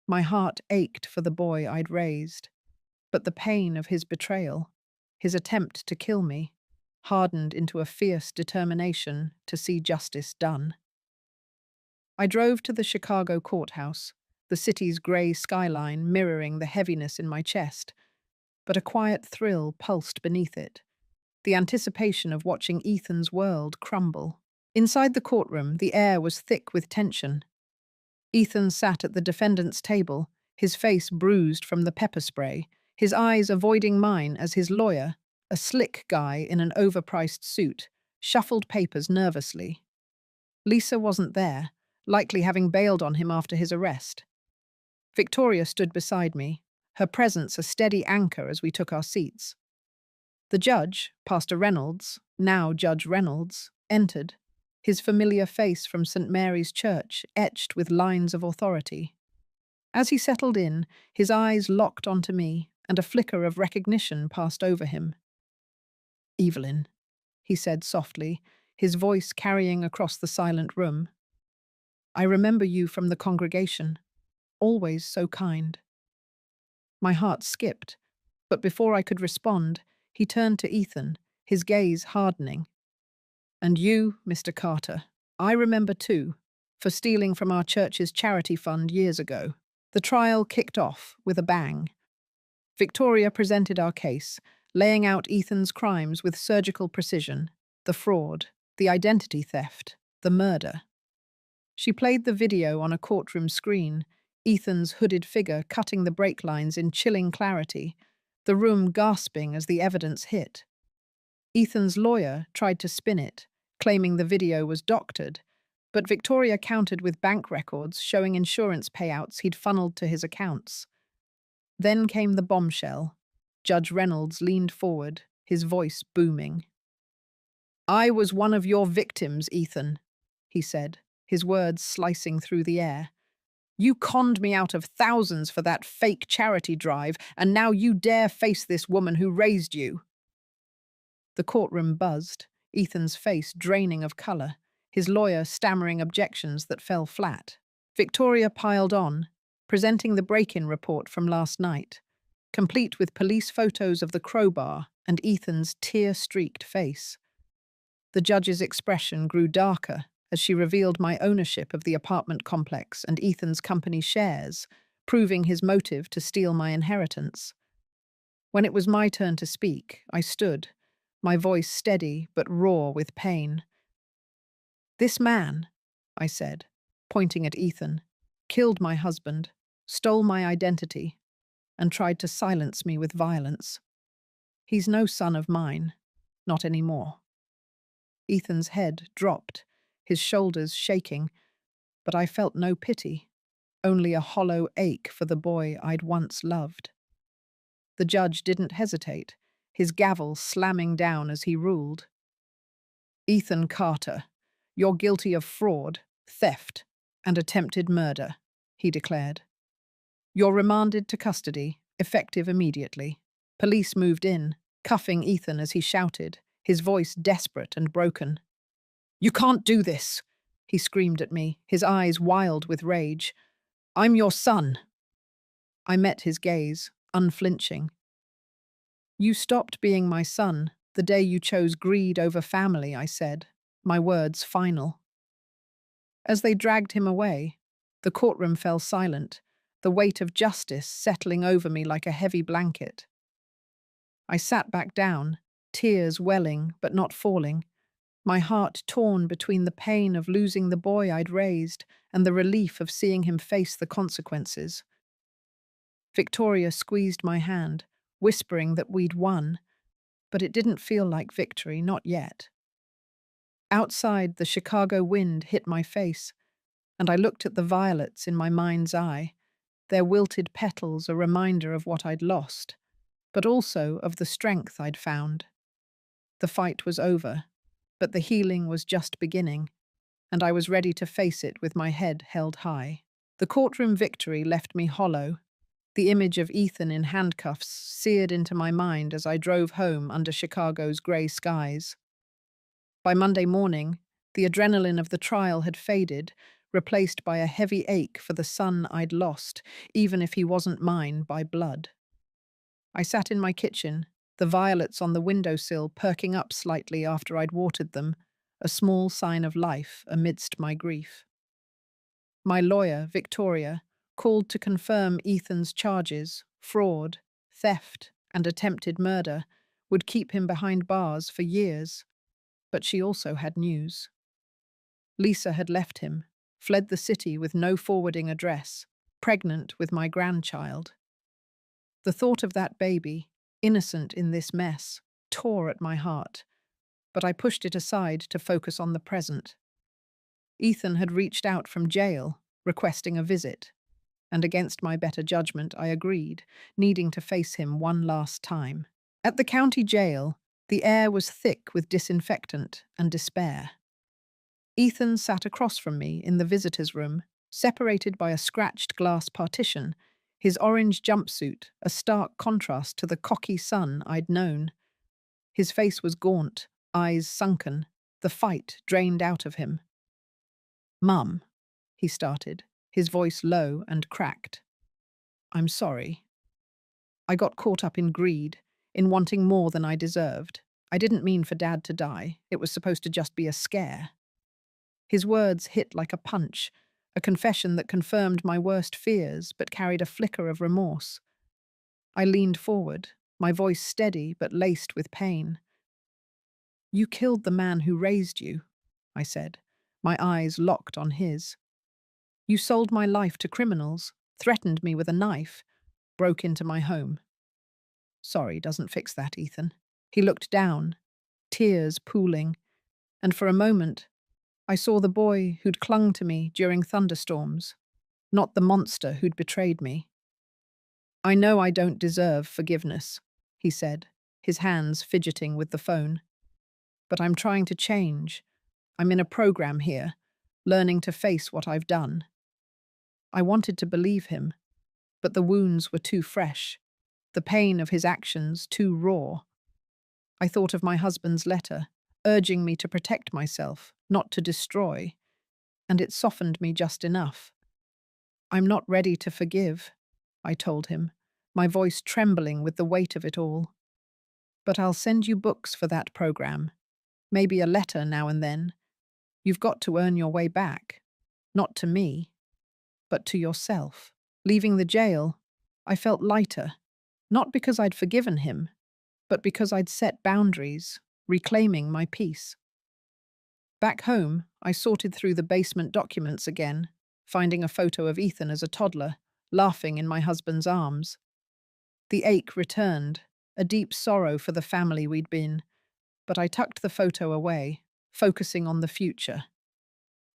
My heart ached for the boy I'd raised, but the pain of his betrayal, his attempt to kill me, hardened into a fierce determination to see justice done. I drove to the Chicago courthouse, the city's grey skyline mirroring the heaviness in my chest, but a quiet thrill pulsed beneath it, the anticipation of watching Ethan's world crumble. Inside the courtroom, the air was thick with tension. Ethan sat at the defendant's table, his face bruised from the pepper spray, his eyes avoiding mine as his lawyer, a slick guy in an overpriced suit, shuffled papers nervously. Lisa wasn't there, likely having bailed on him after his arrest. Victoria stood beside me, her presence a steady anchor as we took our seats. The judge, Pastor Reynolds, now Judge Reynolds, entered, his familiar face from St. Mary's Church etched with lines of authority. As he settled in, his eyes locked onto me, and a flicker of recognition passed over him. "Evelyn," he said softly, his voice carrying across the silent room. "I remember you from the congregation, always so kind." My heart skipped, but before I could respond, he turned to Ethan, his gaze hardening. "And you, Mr. Carter, I remember too, for stealing from our church's charity fund years ago." The trial kicked off with a bang. Victoria presented our case, laying out Ethan's crimes with surgical precision: the fraud, the identity theft, the murder. She played the video on a courtroom screen, Ethan's hooded figure cutting the brake lines in chilling clarity, the room gasping as the evidence hit. Ethan's lawyer tried to spin it, claiming the video was doctored, but Victoria countered with bank records showing insurance payouts he'd funneled to his accounts. Then came the bombshell. Judge Reynolds leaned forward, his voice booming. "I was one of your victims, Ethan," he said, his words slicing through the air. "You conned me out of thousands for that fake charity drive, and now you dare face this woman who raised you." The courtroom buzzed, Ethan's face draining of colour, his lawyer stammering objections that fell flat. Victoria piled on, presenting the break-in report from last night, complete with police photos of the crowbar and Ethan's tear-streaked face. The judge's expression grew darker as she revealed my ownership of the apartment complex and Ethan's company shares, proving his motive to steal my inheritance. When it was my turn to speak, I stood, my voice steady but raw with pain. "This man," I said, pointing at Ethan, "killed my husband, stole my identity, and tried to silence me with violence. He's no son of mine, not anymore." Ethan's head dropped, his shoulders shaking, but I felt no pity, only a hollow ache for the boy I'd once loved. The judge didn't hesitate, his gavel slamming down as he ruled. "Ethan Carter, you're guilty of fraud, theft, and attempted murder," he declared. "You're remanded to custody, effective immediately." Police moved in, cuffing Ethan as he shouted, his voice desperate and broken. "You can't do this," he screamed at me, his eyes wild with rage. "I'm your son." I met his gaze, unflinching. "You stopped being my son the day you chose greed over family," I said, my words final. As they dragged him away, the courtroom fell silent, the weight of justice settling over me like a heavy blanket. I sat back down, tears welling but not falling, my heart torn between the pain of losing the boy I'd raised and the relief of seeing him face the consequences. Victoria squeezed my hand, whispering that we'd won, but it didn't feel like victory, not yet. Outside, the Chicago wind hit my face, and I looked at the violets in my mind's eye, their wilted petals a reminder of what I'd lost, but also of the strength I'd found. The fight was over, but the healing was just beginning, and I was ready to face it with my head held high. The courtroom victory left me hollow, the image of Ethan in handcuffs seared into my mind as I drove home under Chicago's grey skies. By Monday morning, the adrenaline of the trial had faded, replaced by a heavy ache for the son I'd lost, even if he wasn't mine by blood. I sat in my kitchen, the violets on the windowsill perking up slightly after I'd watered them, a small sign of life amidst my grief. My lawyer, Victoria, called to confirm Ethan's charges, fraud, theft, and attempted murder, would keep him behind bars for years. But she also had news. Lisa had left him, fled the city with no forwarding address, pregnant with my grandchild. The thought of that baby, innocent in this mess, tore at my heart, but I pushed it aside to focus on the present. Ethan had reached out from jail, requesting a visit, and against my better judgment I agreed, needing to face him one last time. At the county jail, the air was thick with disinfectant and despair. Ethan sat across from me in the visitor's room, separated by a scratched glass partition, his orange jumpsuit a stark contrast to the cocky son I'd known. His face was gaunt, eyes sunken, the fight drained out of him. "Mum," he started, his voice low and cracked. "I'm sorry. I got caught up in greed, in wanting more than I deserved. I didn't mean for Dad to die. It was supposed to just be a scare." His words hit like a punch, a confession that confirmed my worst fears but carried a flicker of remorse. I leaned forward, my voice steady but laced with pain. "You killed the man who raised you," I said, my eyes locked on his. "You sold my life to criminals, threatened me with a knife, broke into my home." "Sorry doesn't fix that, Ethan." He looked down, tears pooling, and for a moment, I saw the boy who'd clung to me during thunderstorms, not the monster who'd betrayed me. "I know I don't deserve forgiveness," he said, his hands fidgeting with the phone. "But I'm trying to change. I'm in a program here, learning to face what I've done." I wanted to believe him, but the wounds were too fresh, the pain of his actions too raw. I thought of my husband's letter, urging me to protect myself, not to destroy, and it softened me just enough. "I'm not ready to forgive," I told him, my voice trembling with the weight of it all. "But I'll send you books for that program, maybe a letter now and then. You've got to earn your way back, not to me, but to yourself." Leaving the jail, I felt lighter, not because I'd forgiven him, but because I'd set boundaries, reclaiming my peace. Back home, I sorted through the basement documents again, finding a photo of Ethan as a toddler, laughing in my husband's arms. The ache returned, a deep sorrow for the family we'd been, but I tucked the photo away, focusing on the future.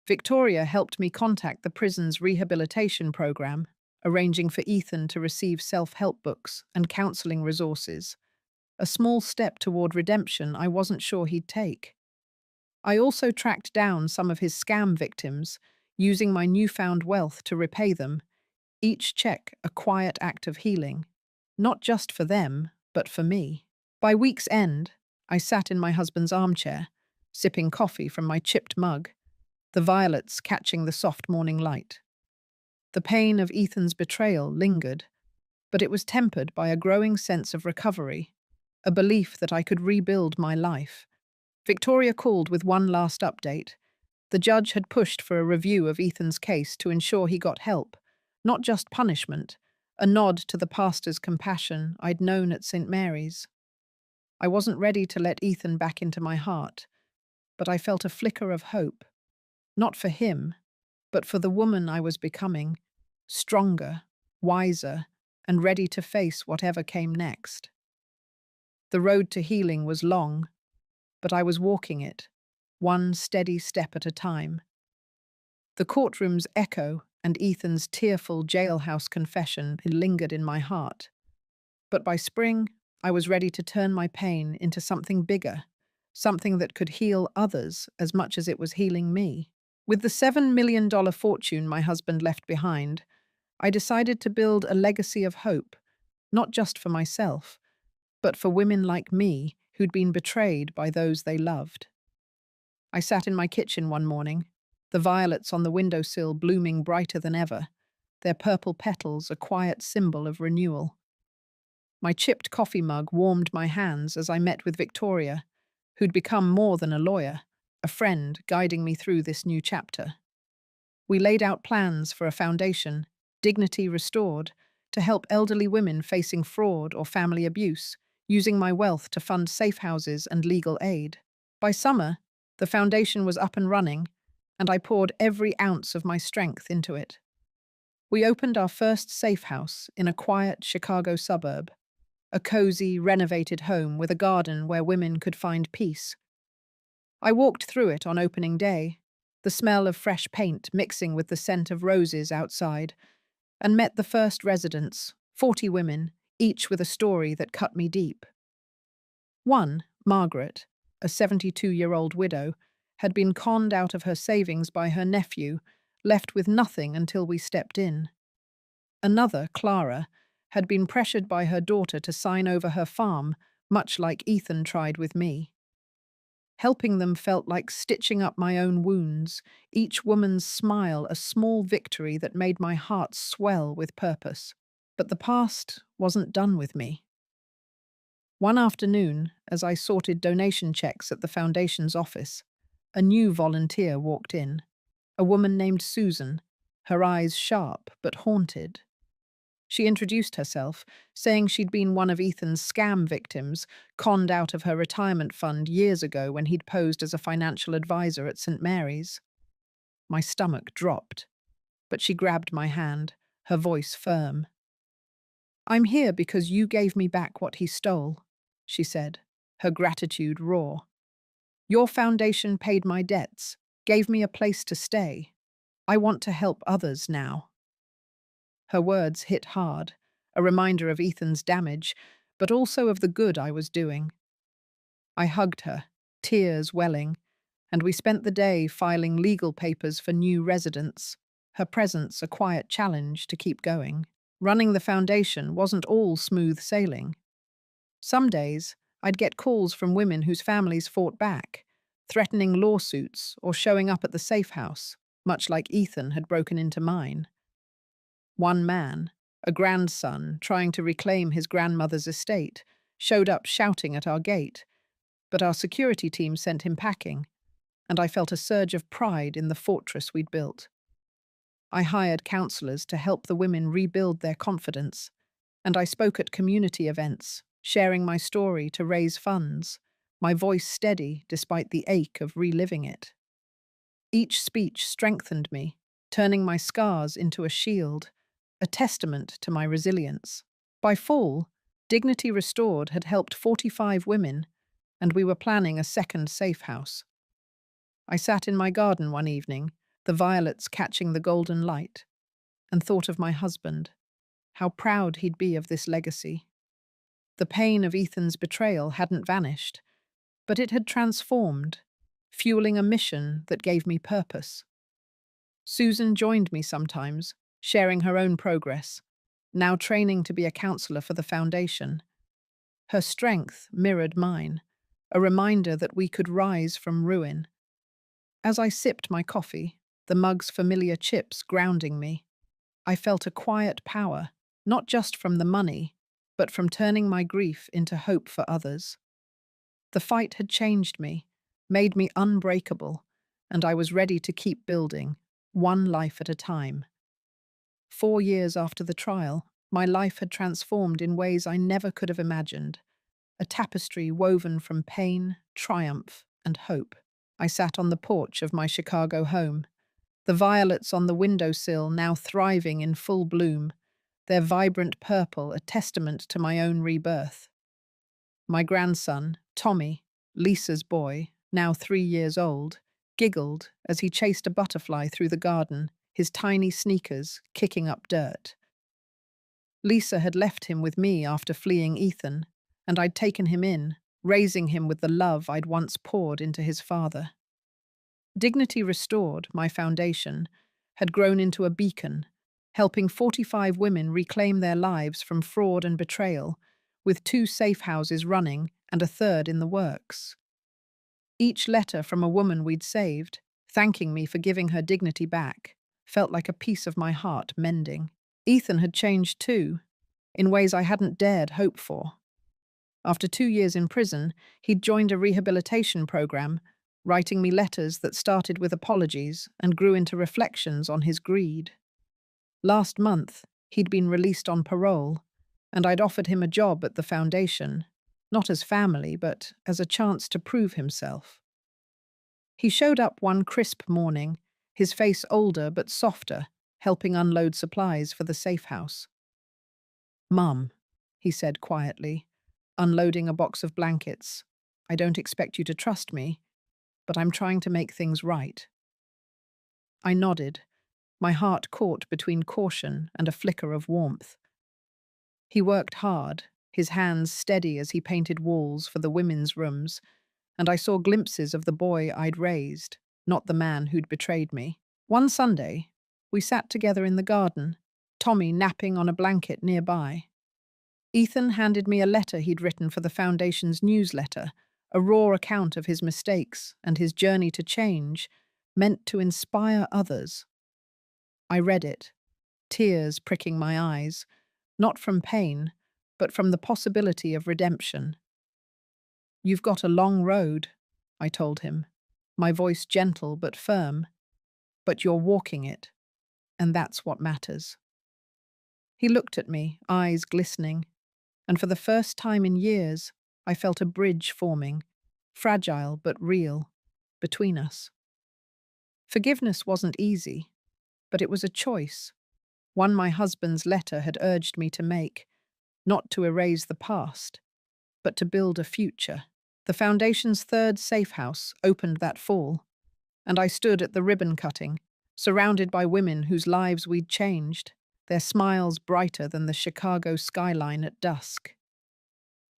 Victoria helped me contact the prison's rehabilitation program, arranging for Ethan to receive self-help books and counseling resources, a small step toward redemption I wasn't sure he'd take. I also tracked down some of his scam victims, using my newfound wealth to repay them, each check a quiet act of healing, not just for them, but for me. By week's end, I sat in my husband's armchair, sipping coffee from my chipped mug, the violets catching the soft morning light. The pain of Ethan's betrayal lingered, but it was tempered by a growing sense of recovery, a belief that I could rebuild my life. Victoria called with one last update. The judge had pushed for a review of Ethan's case to ensure he got help, not just punishment, a nod to the pastor's compassion I'd known at St. Mary's. I wasn't ready to let Ethan back into my heart, but I felt a flicker of hope, not for him, but for the woman I was becoming, stronger, wiser, and ready to face whatever came next. The road to healing was long, but I was walking it, one steady step at a time. The courtroom's echo and Ethan's tearful jailhouse confession lingered in my heart. But by spring, I was ready to turn my pain into something bigger, something that could heal others as much as it was healing me. With the $7 million fortune my husband left behind, I decided to build a legacy of hope, not just for myself, but for women like me who'd been betrayed by those they loved. I sat in my kitchen one morning, the violets on the windowsill blooming brighter than ever, their purple petals a quiet symbol of renewal. My chipped coffee mug warmed my hands as I met with Victoria, who'd become more than a lawyer, a friend guiding me through this new chapter. We laid out plans for a foundation, Dignity Restored, to help elderly women facing fraud or family abuse, using my wealth to fund safe houses and legal aid. By summer, the foundation was up and running, and I poured every ounce of my strength into it. We opened our first safe house in a quiet Chicago suburb, a cozy, renovated home with a garden where women could find peace. I walked through it on opening day, the smell of fresh paint mixing with the scent of roses outside, and met the first residents, 40 women, each with a story that cut me deep. One, Margaret, a 72-year-old widow, had been conned out of her savings by her nephew, left with nothing until we stepped in. Another, Clara, had been pressured by her daughter to sign over her farm, much like Ethan tried with me. Helping them felt like stitching up my own wounds, each woman's smile a small victory that made my heart swell with purpose. But the past wasn't done with me. One afternoon, as I sorted donation checks at the foundation's office, a new volunteer walked in, a woman named Susan, her eyes sharp but haunted. She introduced herself, saying she'd been one of Ethan's scam victims, conned out of her retirement fund years ago when he'd posed as a financial advisor at St. Mary's. My stomach dropped, but she grabbed my hand, her voice firm. "I'm here because you gave me back what he stole," she said, her gratitude raw. "Your foundation paid my debts, gave me a place to stay. I want to help others now." Her words hit hard, a reminder of Ethan's damage, but also of the good I was doing. I hugged her, tears welling, and we spent the day filing legal papers for new residents, her presence a quiet challenge to keep going. Running the foundation wasn't all smooth sailing. Some days, I'd get calls from women whose families fought back, threatening lawsuits or showing up at the safe house, much like Ethan had broken into mine. One man, a grandson trying to reclaim his grandmother's estate, showed up shouting at our gate, but our security team sent him packing, and I felt a surge of pride in the fortress we'd built. I hired counselors to help the women rebuild their confidence, and I spoke at community events, sharing my story to raise funds, my voice steady despite the ache of reliving it. Each speech strengthened me, turning my scars into a shield, a testament to my resilience. By fall, Dignity Restored had helped 45 women, and we were planning a second safe house. I sat in my garden one evening, the violets catching the golden light, and thought of my husband, how proud he'd be of this legacy. The pain of Ethan's betrayal hadn't vanished, but it had transformed, fueling a mission that gave me purpose. Susan joined me sometimes, sharing her own progress, now training to be a counselor for the foundation. Her strength mirrored mine, a reminder that we could rise from ruin. As I sipped my coffee, the mug's familiar chips grounding me, I felt a quiet power, not just from the money, but from turning my grief into hope for others. The fight had changed me, made me unbreakable, and I was ready to keep building, one life at a time. 4 years after the trial, my life had transformed in ways I never could have imagined. a tapestry woven from pain, triumph, and hope. I sat on the porch of my Chicago home, the violets on the windowsill now thriving in full bloom, their vibrant purple a testament to my own rebirth. My grandson, Tommy, Lisa's boy, now 3 years old, giggled as he chased a butterfly through the garden, his tiny sneakers kicking up dirt. Lisa had left him with me after fleeing Ethan, and I'd taken him in, raising him with the love I'd once poured into his father. Dignity Restored, my foundation, had grown into a beacon, helping 45 women reclaim their lives from fraud and betrayal, with 2 safe houses running and a third in the works. Each letter from a woman we'd saved, thanking me for giving her dignity back, felt like a piece of my heart mending. Ethan had changed too, in ways I hadn't dared hope for. After 2 years in prison, he'd joined a rehabilitation program, writing me letters that started with apologies and grew into reflections on his greed. Last month, he'd been released on parole, and I'd offered him a job at the foundation, not as family, but as a chance to prove himself. He showed up one crisp morning, his face older but softer, helping unload supplies for the safe house. "Mum," he said quietly, unloading a box of blankets, "I don't expect you to trust me, but I'm trying to make things right." I nodded, my heart caught between caution and a flicker of warmth. He worked hard, his hands steady as he painted walls for the women's rooms, and I saw glimpses of the boy I'd raised, not the man who'd betrayed me. One Sunday, we sat together in the garden, Tommy napping on a blanket nearby. Ethan handed me a letter he'd written for the Foundation's newsletter, a raw account of his mistakes and his journey to change, meant to inspire others. I read it, tears pricking my eyes, not from pain, but from the possibility of redemption. "You've got a long road," I told him, my voice gentle but firm, "but you're walking it, and that's what matters." He looked at me, eyes glistening, and for the first time in years, I felt a bridge forming, fragile but real, between us. Forgiveness wasn't easy, but it was a choice, one my husband's letter had urged me to make, not to erase the past, but to build a future. The Foundation's third safe house opened that fall, and I stood at the ribbon cutting, surrounded by women whose lives we'd changed, their smiles brighter than the Chicago skyline at dusk.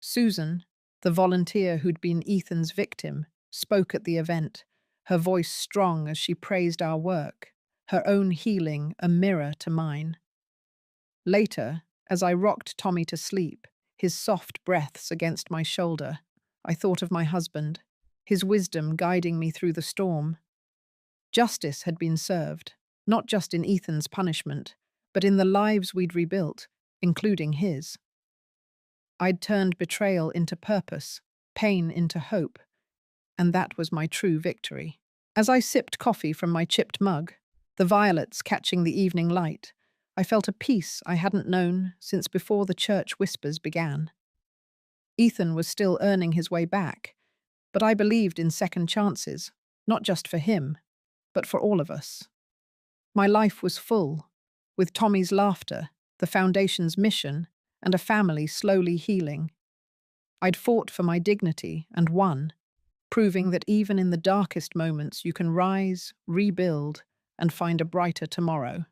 Susan, the volunteer who'd been Ethan's victim, spoke at the event, her voice strong as she praised our work, her own healing a mirror to mine. Later, as I rocked Tommy to sleep, his soft breaths against my shoulder, I thought of my husband, his wisdom guiding me through the storm. Justice had been served, not just in Ethan's punishment, but in the lives we'd rebuilt, including his. I'd turned betrayal into purpose, pain into hope, and that was my true victory. As I sipped coffee from my chipped mug, the violets catching the evening light, I felt a peace I hadn't known since before the church whispers began. Ethan was still earning his way back, but I believed in second chances, not just for him, but for all of us. My life was full, with Tommy's laughter, the Foundation's mission, and a family slowly healing. I'd fought for my dignity and won, proving that even in the darkest moments you can rise, rebuild, and find a brighter tomorrow.